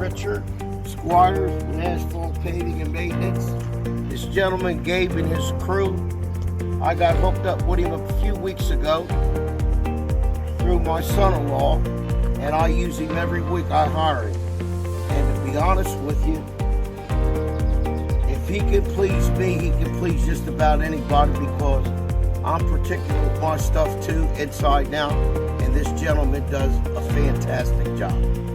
Richard, Squires, with Asphalt Paving and Maintenance. This gentleman, Gabe, and his crew, I got hooked up with him a few weeks ago through my son-in-law, and I use him every week. I hire him. And to be honest with you, if he can please me, he can please just about anybody, because I'm particular with my stuff too, inside and out, and this gentleman does a fantastic job.